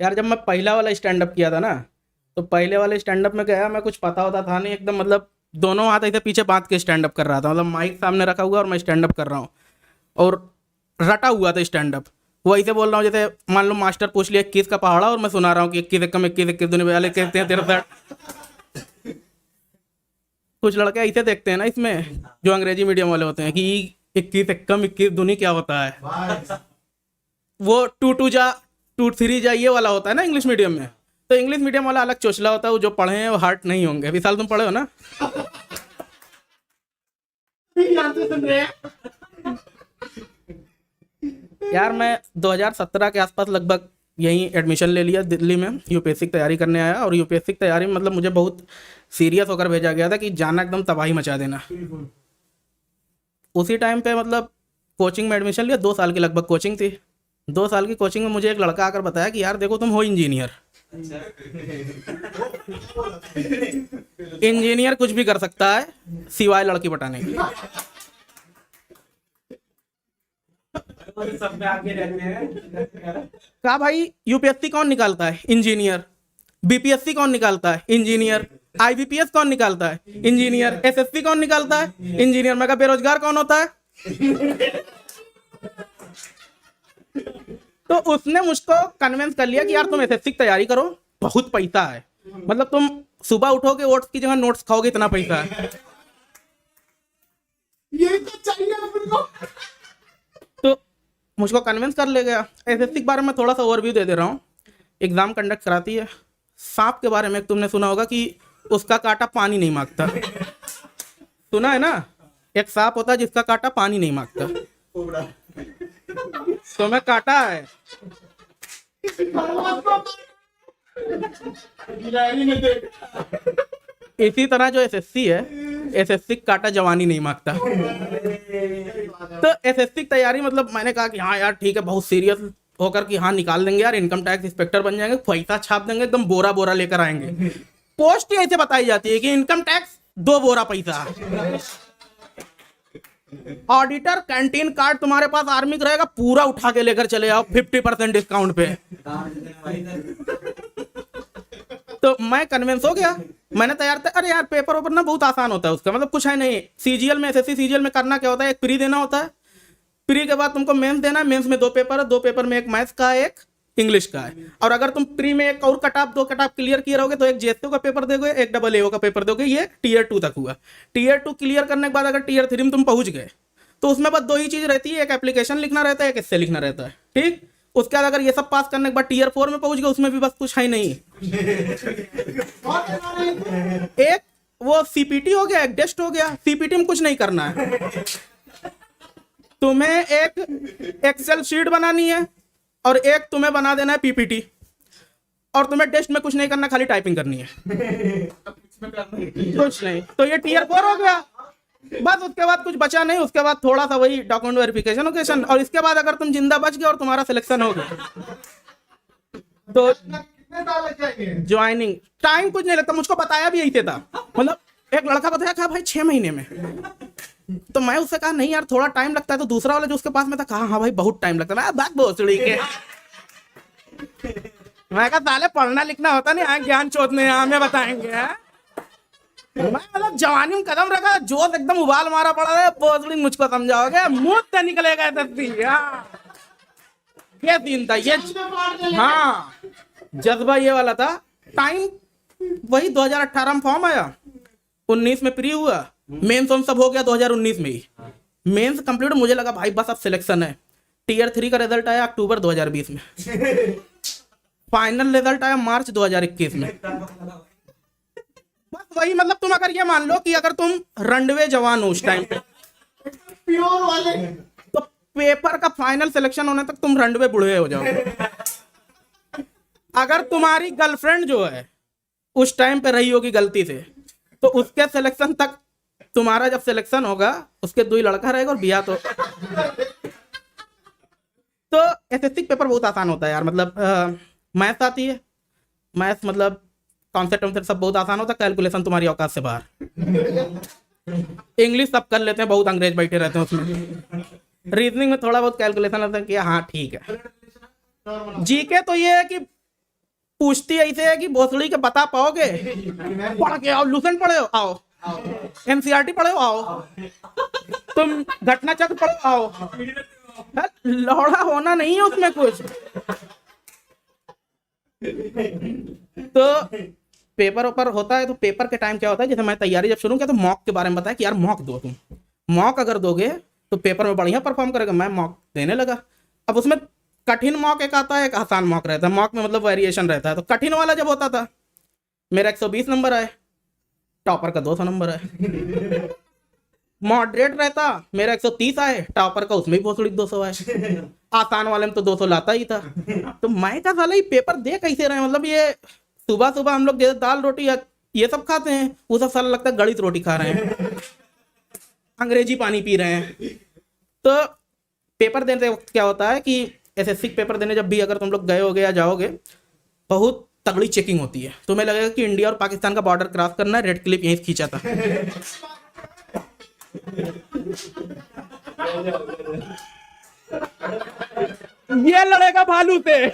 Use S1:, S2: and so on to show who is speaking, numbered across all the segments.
S1: यार जब मैं पहला वाला स्टैंड अप किया था ना, तो पहले वाले स्टैंड अप में गया, मैं कुछ पता होता था नहीं एकदम, मतलब दोनों हाथ ऐसे पीछे बांध के स्टैंड अप कर रहा था, मतलब माइक सामने रखा हुआ और मैं स्टैंड अप कर रहा हूँ, और रटा हुआ था स्टैंड अप। वो ऐसे बोल रहा हूँ जैसे मान लो मास्टर पूछ लिया 21 का पहाड़ा, और मैं सुना रहा हूँ कि 21 एकम 21 21 दुनिया वाले कहते हैं 63। कुछ लड़के ऐसे देखते हैं ना इसमें, जो अंग्रेजी मीडियम वाले होते हैं कि 21 एकम 21 दुनी क्या होता है, वो टू टू जा टू थ्री जा ये वाला होता है ना इंग्लिश मीडियम में। तो इंग्लिश मीडियम वाला अलग चोचला होता है, वो जो पढ़े हैं वो हार्ट नहीं होंगे। अभी साल तुम पढ़े हो ना। यार मैं 2017 के आसपास लगभग यहीं एडमिशन ले लिया दिल्ली में, यूपीएससी की तैयारी करने आया। और यूपीएससी की तैयारी में मतलब मुझे बहुत सीरियस होकर भेजा गया था कि जाना एकदम तबाही मचा देना। उसी टाइम पे मतलब कोचिंग में एडमिशन लिया, 2 साल की लगभग कोचिंग थी। 2 साल की कोचिंग में मुझे एक लड़का आकर बताया कि यार देखो तुम हो इंजीनियर, इंजीनियर कुछ भी कर सकता है सिवाय लड़की पटाने के। सब में आगे रहते हैं। कहा भाई यूपीएससी कौन निकालता है? इंजीनियर। बीपीएससी कौन निकालता है? इंजीनियर। आईबीपीएस कौन निकालता है? इंजीनियर। एसएससी कौन निकालता है? इंजीनियर। मैं कहा बेरोजगार कौन होता है? तो उसने मुझको कन्विंस कर लिया कि यार तुम एसएससी की तैयारी करो, बहुत पैसा है, मतलब तुम सुबह उठोगे ओट्स की जगह नोट्स खाओगे, इतना पैसा है। ये तो चाहिए आपको। तो मुझको कन्विंस कर ले गया। एसएससी के बारे में थोड़ा सा ओवरव्यू दे दे रहा हूँ। एग्जाम कंडक्ट कराती है। सांप के बारे में तुमने सुना होगा कि उसका कांटा पानी नहीं मांगता। सुना है ना? एक सांप होता है जिसका कांटा पानी नहीं मांगता। तो मैं काटा है। इसी तरह जो एसएससी है, एसएससी काटा जवानी नहीं मांगता। तो एसएससी की तैयारी मतलब मैंने कहा कि हाँ यार ठीक है, बहुत सीरियस होकर कि हाँ निकाल देंगे यार, इनकम टैक्स इंस्पेक्टर बन जाएंगे, पैसा छाप देंगे, एकदम बोरा बोरा लेकर आएंगे। पोस्ट ही ऐसे बताई जाती है कि इनकम टैक्स 2 बोरा पैसा। ऑडिटर कैंटीन कार्ड तुम्हारे पास आर्मी का रहेगा, पूरा उठा के लेकर चले आओ 50% डिस्काउंट पे। तो मैं कन्विंस हो गया, मैंने तैयार था। अरे यार पेपर ओपर ना बहुत आसान होता है उसका, मतलब कुछ है नहीं। सीजीएल में, एसएससी सीजीएल में करना क्या होता है, एक प्री देना होता है, प्री के बाद तुमको मेंस देना है। मेंस में 2 पेपर है, 2 पेपर में एक मैथ्स का है, एक इंग्लिश का है। और अगर तुम प्री में एक और कटाप 2 कटाप क्लियर किए रहोगे तो एक जेएसओ का पेपर दोगे, एक डबल एओ का पेपर दोगे। ये टीयर 2 तक हुआ। टीयर 2 क्लियर करने के बाद अगर टीयर 3 में तुम पहुंच गए तो उसमें बस 2 ही चीज रहती है, एक एप्लीकेशन लिखना रहता है, एक एस्से लिखना रहता है, ठीक। उसके बाद अगर ये सब पास करने के बाद टीयर 4 में पहुंच गए, उसमें भी बस कुछ है नहीं। एक वो सीपीटी हो गया, एक टेस्ट हो गया। सीपीटी में कुछ नहीं करना है, तुम्हें एक एक्सेल शीट बनानी है और एक तुम्हें बना देना है पीपीटी, और तुम्हें टेस्ट में कुछ नहीं करना, खाली टाइपिंग करनी है, कुछ नहीं। तो ये टीयर 4 हो गया। बस उसके बाद कुछ बचा नहीं। उसके बाद थोड़ा सा वही डॉक्यूमेंट वेरिफिकेशन ओकेशन, और इसके बाद अगर तुम जिंदा बच गए और तुम्हारा सिलेक्शन हो गया तो ज्वाइनिंग टाइम कुछ नहीं लगता। मुझको बताया भी ऐसे था, मतलब एक लड़का बताया कहा भाई 6 महीने में। तो मैं उससे कहा नहीं यार थोड़ा टाइम लगता है। तो दूसरा वाला जो उसके पास में था कहा हाँ भाई बहुत टाइम लगता है। बात भोसड़ी के। मैं कहा साले पढ़ना लिखना होता नहीं, आए ज्ञान चोदने हमें बताएंगे। मैं मतलब जवानी में कदम रखा, जोश एकदम उबाल मारा पड़ा है। भोसड़ी मुझको समझाओगे, मुंह से निकलेगा ये सीन था ये। हाँ जज्बा ये वाला था। टाइम वही 2018 में फॉर्म आया, 19 में प्री हुआ, मेंस ऑन सब हो गया 2019 में ही। मेंस कंप्लीट, मुझे लगा भाई बस अब सिलेक्शन है। टीयर 3 का रिजल्ट आया अक्टूबर 2020 में, फाइनल रिजल्ट आया मार्च 2021 में। बस वही मतलब तुम अगर ये मान लो कि अगर तुम रंडवे जवान हो उस टाइम पे, प्योर वाले, तो पेपर का फाइनल सिलेक्शन होने तक तुम रंडवे बुढ़े हो जाओगे। अगर तुम्हारी गर्लफ्रेंड जो है उस टाइम पे रही होगी गलती से, तो उसके सिलेक्शन तक, तुम्हारा जब सिलेक्शन होगा उसके 2 ही लड़का रहेगा और बिया। तो एसएससी पेपर बहुत आसान होता है यार, मतलब मैथ्स आती है, मैथ्स मतलब कॉन्सेप्ट सब बहुत आसान होता है, कैलकुलेशन तुम्हारी औकात से बाहर। इंग्लिश सब कर लेते हैं, बहुत अंग्रेज बैठे रहते हैं उसमें। रीजनिंग में थोड़ा बहुत कैलकुलेशन रहता है कि हाँ ठीक है। जीके तो ये है कि पूछती ऐसे है कि भोसड़ी के बता पाओगे, पढ़ के आओ, लूसेंट पढ़े हो आओ, एनसीईआरटी पढ़े हो आओ, तुम घटना चक्र पढ़े हो आओ। लौड़ा होना नहीं है उसमें कुछ। तो पेपर ऊपर होता है, तो पेपर के टाइम क्या होता है, जैसे मैं तैयारी जब शुरू किया तो मॉक के बारे में बताया कि यार मॉक दो, तुम मॉक अगर दोगे तो पेपर में बढ़िया परफॉर्म करेगा। मैं मॉक देने लगा। अब उसमें कठिन मॉक एक आता है, एक आसान मॉक रहता है। मॉक में मतलब वेरिएशन रहता है। तो कठिन वाला जब होता था, मेरा 120 नंबर आए, टॉपर का 200 नंबर आए। मॉडरेट रहता, मेरा 130 आए, टॉपर का उसमें भी भोसड़ी 200 आए। आसान वाले में तो 200 लाता ही था। तो मैं क्या साला ये पेपर दे कैसे रहे हैं, मतलब ये सुबह सुबह हम लोग जैसे दाल रोटी या ये सब खाते हैं, वो सब साला लगता है गलित रोटी खा रहे हैं, अंग्रेजी पानी पी रहे हैं। तो पेपर देते वक्त क्या होता है कि एसएससी पेपर देने जब भी अगर तुम लोग गए होगे या जाओगे, बहुत तगड़ी चेकिंग होती है। तुम्हें लगेगा कि इंडिया और पाकिस्तान का बॉर्डर क्रॉस करना है। रेड क्लिप यहीं खींचा था। ये लड़ेगा भालू से।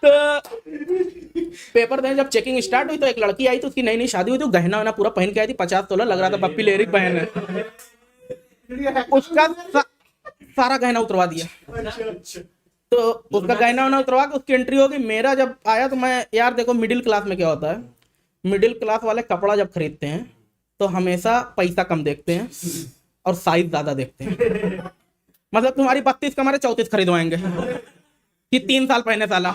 S1: तो पेपर देने जब चेकिंग स्टार्ट हुई तो एक लड़की आई, तो उसकी नई नई शादी हुई थी, गहना वहना पूरा पहन के आई थी, 50 तोला लग रहा था पप्पी लेरिक बहन है। उसका सारा गहना उतरवा दिया। तो उसका गहना वहना उतरवा के उसकी एंट्री होगी। मेरा जब आया तो मैं, यार देखो मिडिल क्लास में क्या होता है, मिडिल क्लास वाले कपड़ा जब खरीदते हैं तो हमेशा पैसा कम देखते हैं और साइज ज्यादा देखते हैं। मतलब तुम्हारी 32 का हमारे 34 खरीदवाएंगे कि 3 साल पहने साला।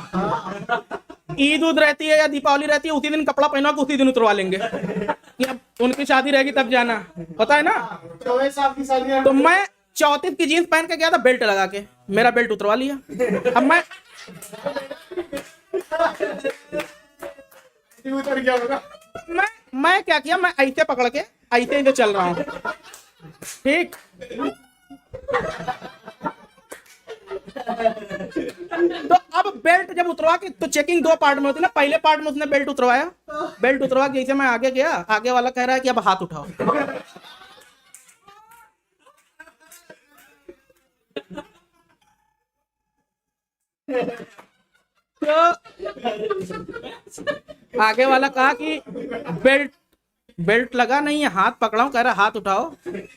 S1: ईद उद रहती है या दीपावली रहती है, उसी दिन कपड़ा पहना के उसी दिन उतरवा लेंगे कि अब उनकी शादी रहेगी तब जाना, पता है ना। 24 साल की शादी। तो मैं 34 की जीन्स पहन के गया था बेल्ट लगा के, मेरा बेल्ट उतरवा लिया। अब मैं क्या किया, मैं ऐसे पकड़ के ऐसे ही चल रहा हूँ, ठीक। तो अब बेल्ट जब उतरवा के, तो चेकिंग 2 पार्ट में होती है ना। पहले पार्ट में उसने बेल्ट उतरवाया, बेल्ट उतरवा के जैसे मैं आगे गया, आगे वाला कह रहा है कि अब हाथ उठाओ। तो आगे वाला कहा कि बेल्ट लगा नहीं है, हाथ पकड़ाऊं, कह रहा हाथ उठाओ।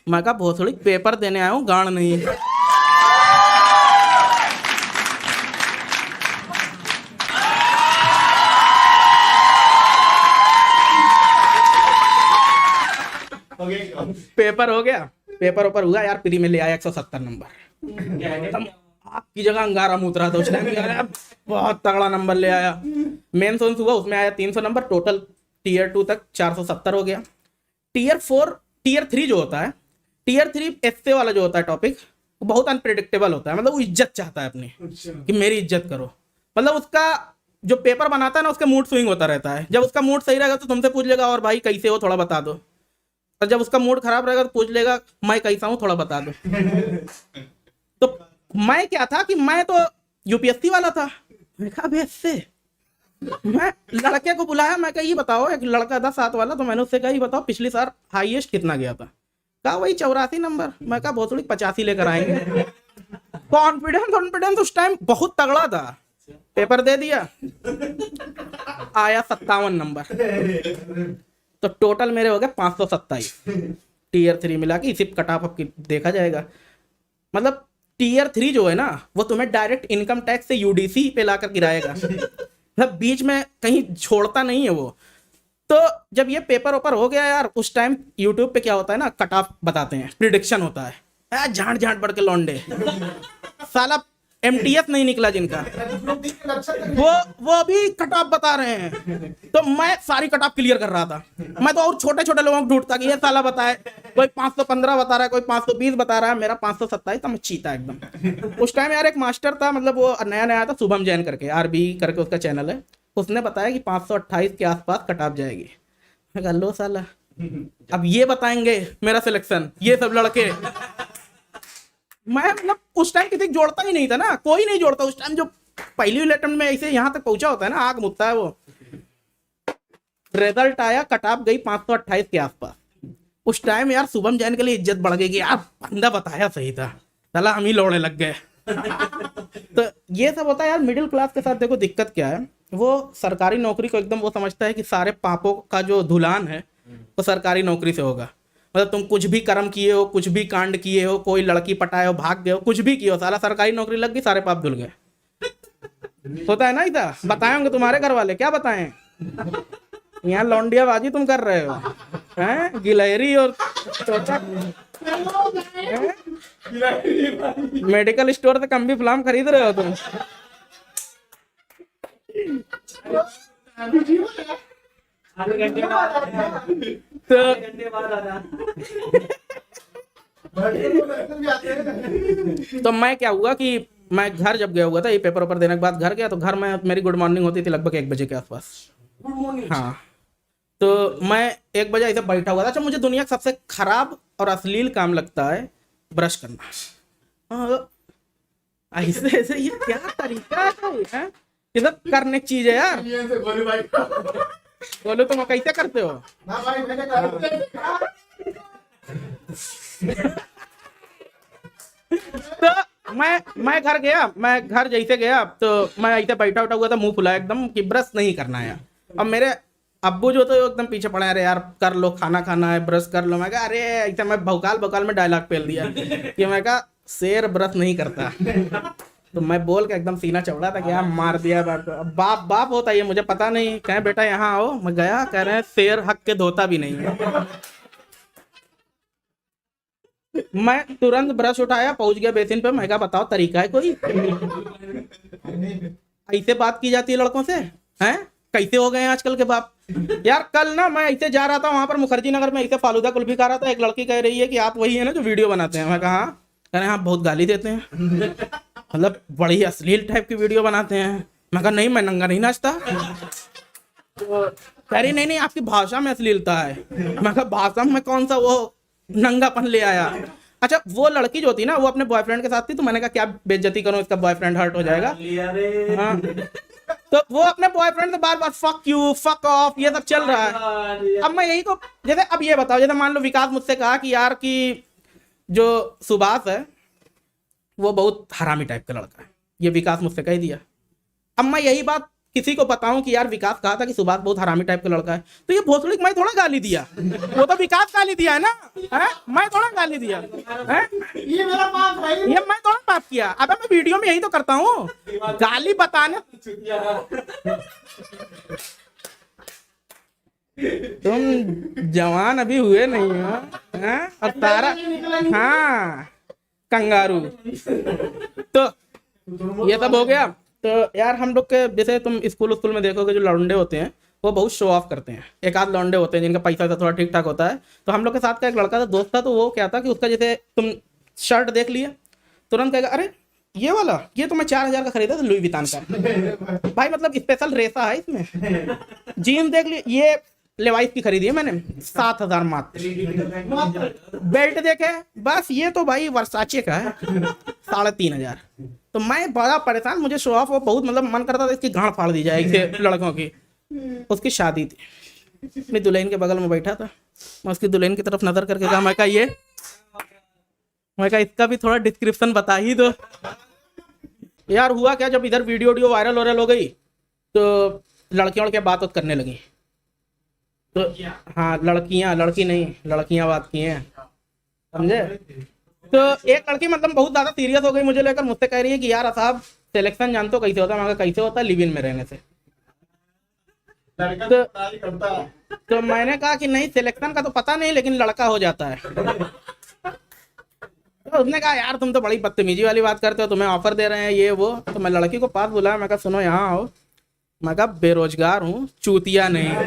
S1: मैं कहा भोसड़ी पेपर देने आया हूं, गांड नहीं है। पेपर हो गया, पेपर ऊपर हुआ यार, प्री में ले आया 170 नंबर। आपकी जगह अंगारा मुत रहा था उस टाइम, बहुत तगड़ा नंबर ले आया। मेंस हुआ, उसमें आया 300 नंबर। टोटल टीयर 2 तक 470 हो गया। टीयर 4, टीयर 3 जो होता है, टीयर 3 एस्से वाला जो होता है टॉपिक, वो बहुत अनप्रेडिक्टेबल होता है। मतलब वो इज्जत चाहता है अपनी, कि मेरी इज्जत करो। मतलब उसका जो पेपर बनाता है ना, उसका मूड स्विंग होता रहता है। जब उसका मूड सही रहेगा तो तुमसे पूछ लेगा और भाई कैसे हो, थोड़ा बता दो। और जब उसका मूड खराब रहेगा तो पूछ लेगा मैं कैसा हूं, थोड़ा बता दो। तो मैं क्या था कि मैं तो यूपीएससी वाला था। मैं कहा बेस से मैं लड़के को बुलाया, मैं कहा ये बताओ, एक लड़का था 7 वाला, तो मैंने उससे कहा ये बताओ पिछली साल हाईएस्ट कितना गया था। कहा वही 84 नंबर। मैं कहा भोसड़ी 85 लेकर आएंगे। कॉन्फिडेंस उस टाइम बहुत तगड़ा था। पेपर दे दिया, आया 57 नंबर। तो टोटल मेरे हो गए 527। टीयर 3 मिला के, इसी कट ऑफ आपकी देखा जाएगा। मतलब टीयर 3 जो है ना, वो तुम्हें डायरेक्ट इनकम टैक्स से यूडीसी पे लाकर गिराएगा। मतलब बीच में कहीं छोड़ता नहीं है वो। तो जब ये पेपर ओपर हो गया यार, उस टाइम यूट्यूब पे क्या होता है ना, कट ऑफ बताते हैं, प्रिडिक्शन होता है। झांट बढ़ के लौंडे साला एमटीएस नहीं निकला जिनका, वो भी कट ऑफ बता रहे हैं। तो मैं सारी कट ऑफ क्लियर कर रहा था। मैं तो और छोटे छोटे लोगों को ढूंढता कि ये साला बताए, कोई 515 बता रहा है, कोई 520 बता रहा है, मेरा 527 था। मैं चीता एकदम। उस टाइम यार एक मास्टर था, मतलब वो नया नया था, शुभम जैन करके, आरबी करके उसका चैनल है। उसने बताया कि 528 के आसपास कट ऑफ जाएगी। मैं कहा लो साला, अब ये बताएंगे मेरा सिलेक्शन, ये सब लड़के। मैं मतलब उस टाइम किसी जोड़ता ही नहीं था ना, कोई नहीं जोड़ता उस टाइम। जो पहली अटेम्प्ट में ऐसे यहाँ तक पहुंचा होता है ना, आग मुत्ता है वो। रिजल्ट आया, कट ऑफ गई 528 के आसपास। उस टाइम यार शुभम जैन के लिए इज्जत बढ़ गई कि यार बंदा बताया सही था, साला हम ही लौड़े लग गए। तो ये सब होता है यार। मिडिल क्लास के साथ देखो दिक्कत क्या है, वो सरकारी नौकरी को एकदम वो समझता है कि सारे पापों का जो धुलान है वो सरकारी नौकरी से होगा। मतलब तुम कुछ भी कर्म किए हो, कुछ भी कांड किए हो, कोई लड़की पटाए हो, भाग गए हो, कुछ भी किए हो, साला सरकारी नौकरी लग गई, सारे पाप धुल गए। होता है ना इधर, बताए होंगे तुम्हारे घर वाले, क्या बताएं? यहाँ लौंडियाबाजी तुम कर रहे हो हैं, गिलहरी और चोचा, मेडिकल स्टोर से कम भी फिल्म खरीद रहे हो तुम। तो मैं क्या हुआ कि मैं घर जब गया हुआ था, ये पेपर ऊपर देने के बाद घर गया, तो घर में मेरी गुड मॉर्निंग होती थी लगभग 1 बजे के आसपास। गुड मॉर्निंग, हाँ। तो मैं 1 बजे ऐसे बैठा हुआ था। अच्छा, मुझे दुनिया का सबसे खराब और अश्लील काम लगता है ब्रश करना। ऐसे ऐसे ये क्या तरीका है? ये सब करने की चीज है यार। बोलो तुम कैसे करते हो? तो मैं घर गया, मैं घर जैसे गया तो मैं ऐसे बैठा उठा हुआ था, मुंह फुला एकदम कि ब्रश नहीं करना है। अब मेरे अब्बू जो तो एकदम पीछे पड़े, अरे यार कर लो, खाना खाना है, ब्रश कर लो। मैं कहा अरे ऐसा, मैं भौकाल में डायलॉग पेल दिया कि मैं कहा शेर ब्रश नहीं करता। तो मैं बोल के एकदम सीना चौड़ा था कि यार मार दिया बाप को। बाप होता है मुझे पता नहीं, कहे बेटा यहाँ आओ। मैं गया, कह रहे हैं शेर हक के धोता भी नहीं है। मैं तुरंत ब्रश उठाया, पहुंच गया बेसिन पे। मैं कहा बताओ तरीका है कोई? ऐसे बात की जाती है लड़कों से? हैं, कैसे हो गए आजकल के बाप? यार कल ना मैं ऐसे जा रहा था, वहां पर मुखर्जी नगर में ऐसे फालूदा कुल्फी खा रहा था। एक लड़की कह रही है कि आप वही है ना जो वीडियो बनाते हैं? मैं कहा कह रहे हैं आप बहुत गाली देते हैं, मतलब बड़ी अश्लील टाइप की वीडियो बनाते हैं। मैं कहा नहीं, मैं नंगा नहीं नाचता। तो कह रही नहीं आपकी भाषा में अश्लीलता है। मैं कहा भाषा में कौन सा वो नंगापन ले आया? अच्छा, वो लड़की जो थी ना वो अपने बॉयफ्रेंड के साथ थी, तो मैंने कहा क्या बेइज्जती करूं, इसका बॉयफ्रेंड हर्ट हो जाएगा। हाँ। तो वो अपने बॉयफ्रेंड से बार बार फक यू, फक ऑफ, ये सब चल रहा है। अब मैं यही को, जैसे अब ये बताओ, जैसे मान लो विकास मुझसे कहा कि यार कि जो सुभाष है वो बहुत हरामी टाइप का लड़का है, ये विकास मुझसे कह दिया। अब मैं यही बात किसी को बताऊं कि यार विकास कहा था कि सुभाष बहुत हरामी टाइप का लड़का है, तो ये भोसड़ी मैं थोड़ा गाली दिया, वो तो विकास गाली दिया है ना, है? मैं थोड़ा गाली दिया है? ये मेरा पाप है, ये मैं थोड़ा पाप किया। अब मैं वीडियो में यही तो करता हूँ, गाली बताने। तुम जवान अभी हुए नहीं हो, हैं? और तारा, हाँ, कंगारू। तो ये सब हो गया। तो यार हम लोग के जैसे तुम स्कूल में देखोगे जो लौंडे होते हैं वो बहुत शो ऑफ करते हैं। एक आध लौंडे होते हैं जिनका पैसा थोड़ा ठीक ठाक होता है। तो हम लोग के साथ का एक लड़का था, दोस्त था, तो वो क्या था कि उसका जैसे तुम शर्ट देख लिए तुरंत कहेगा अरे ये वाला, ये तो मैं 4000 का खरीदा था लुई वितान का। भाई मतलब स्पेशल रेसा है इसमें। जीन्स देख लिए, ये लेवाइस की खरीदी है मैंने 7000 मात्र। बेल्ट देखे, बस ये तो भाई वर्साचे का है 3500। तो मैं बड़ा परेशान, मुझे शो ऑफ बहुत मतलब मन करता था इसकी गांड फाड़ दी जाए इसके लड़कों की। उसकी शादी थी, अपनी दुल्हन के बगल में बैठा था, मैं उसकी दुल्हन की तरफ नजर करके कहा, मैं कहा इसका भी थोड़ा डिस्क्रिप्शन बता ही दो। यार हुआ क्या, जब इधर वीडियो वायरल हो गई तो लड़कियां बात करने लगी। तो हाँ, लड़कियां बात की हैं, समझे? तो एक लड़की मतलब बहुत ज्यादा सीरियस हो गई मुझे लेकर, मुझसे कह रही है कि यार साहब सिलेक्शन जानते हो कैसे होता है? मैं कैसे होता है? लिव इन में रहने से। तो मैंने कहा कि नहीं, सिलेक्शन का तो पता नहीं, लेकिन लड़का हो जाता है। तो उसने कहा यार तुम तो बड़ी बदतमीजी वाली बात करते हो, तुम्हें ऑफर दे रहे हैं ये वो। तो मैं लड़की को पास बुलाया, मैं कहा सुनो यहाँ आओ। मैं कहा बेरोजगार हूँ, चूतिया नहीं।